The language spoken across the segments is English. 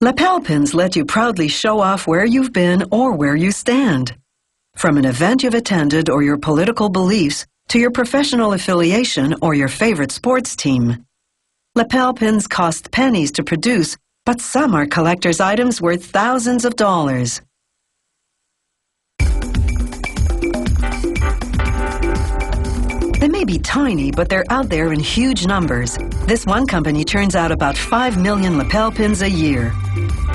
Lapel pins let you proudly show off where you've been or where you stand. From an event you've attended or your political beliefs to your professional affiliation or your favorite sports team. Lapel pins cost pennies to produce, but some are collector's items worth thousands of dollars. They may be tiny, but they're out there in huge numbers. This one company churns out about 5 million lapel pins a year.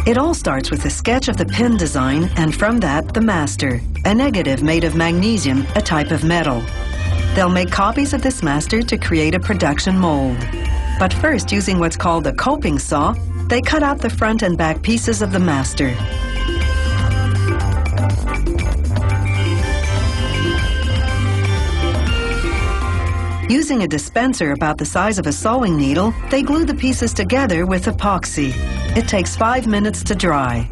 It all starts with a sketch of the pin design, and from that, the master, a negative made of magnesium, a type of metal. They'll make copies of this master to create a production mold. But first, using what's called a coping saw, they cut out the front and back pieces of the master. Using a dispenser about the size of a sewing needle, they glue the pieces together with epoxy. It takes 5 minutes to dry.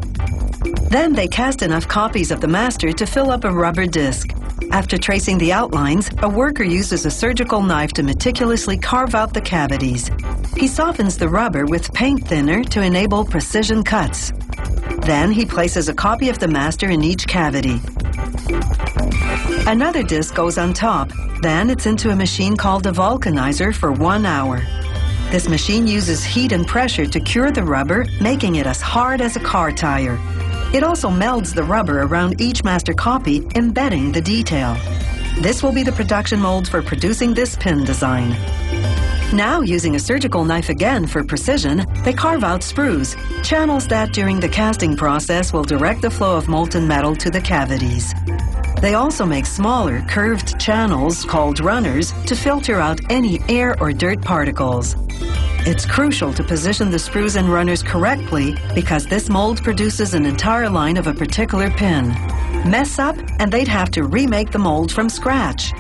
Then they cast enough copies of the master to fill up a rubber disc. After tracing the outlines, a worker uses a surgical knife to meticulously carve out the cavities. He softens the rubber with paint thinner to enable precision cuts. Then he places a copy of the master in each cavity. Another disc goes on top. Then it's into a machine called a vulcanizer for 1 hour. This machine uses heat and pressure to cure the rubber, making it as hard as a car tire. It also melds the rubber around each master copy, embedding the detail. This will be the production mold for producing this pin design. Now, using a surgical knife again for precision, they carve out sprues, channels that during the casting process will direct the flow of molten metal to the cavities. They also make smaller, curved channels called runners to filter out any air or dirt particles. It's crucial to position the sprues and runners correctly because this mold produces an entire line of a particular pin. Mess up and they'd have to remake the mold from scratch.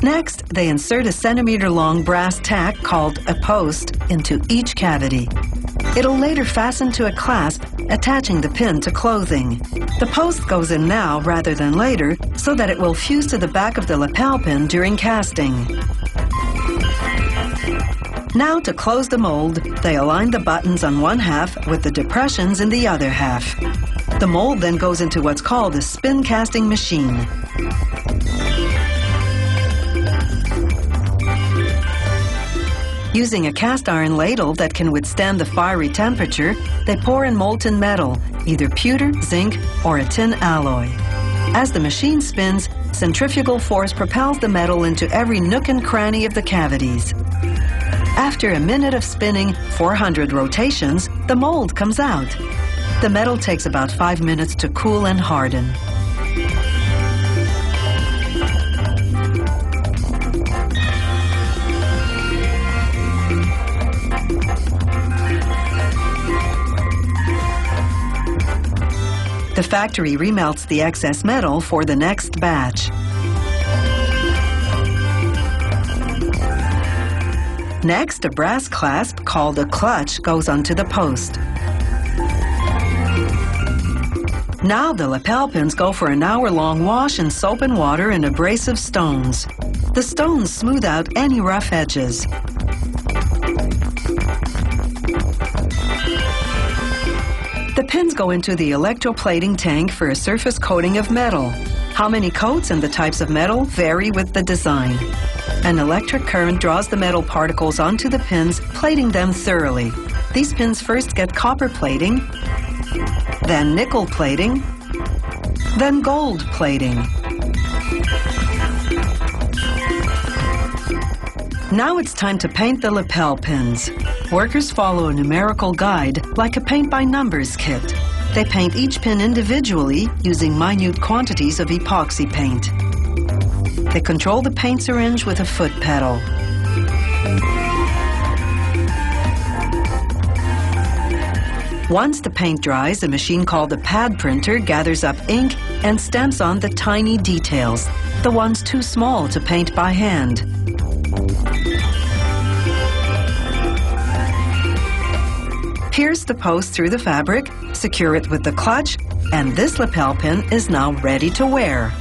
Next, they insert a centimeter-long brass tack called a post into each cavity. It'll later fasten to a clasp, attaching the pin to clothing. The post goes in now rather than later so that it will fuse to the back of the lapel pin during casting. Now, to close the mold, they align the buttons on one half with the depressions in the other half. The mold then goes into what's called a spin casting machine. Using a cast iron ladle that can withstand the fiery temperature, they pour in molten metal, either pewter, zinc, or a tin alloy. As the machine spins, centrifugal force propels the metal into every nook and cranny of the cavities. After a minute of spinning, 400 rotations, the mold comes out. The metal takes about 5 minutes to cool and harden. The factory remelts the excess metal for the next batch. Next, a brass clasp called a clutch goes onto the post. Now the lapel pins go for an hour-long wash in soap and water and abrasive stones. The stones smooth out any rough edges. The pins go into the electroplating tank for a surface coating of metal. How many coats and the types of metal vary with the design. An electric current draws the metal particles onto the pins, plating them thoroughly. These pins first get copper plating, then nickel plating, then gold plating. Now it's time to paint the lapel pins. Workers follow a numerical guide, like a paint-by-numbers kit. They paint each pin individually using minute quantities of epoxy paint. They control the paint syringe with a foot pedal. Once the paint dries, a machine called a pad printer gathers up ink and stamps on the tiny details, the ones too small to paint by hand. Pierce the post through the fabric, secure it with the clutch, and this lapel pin is now ready to wear.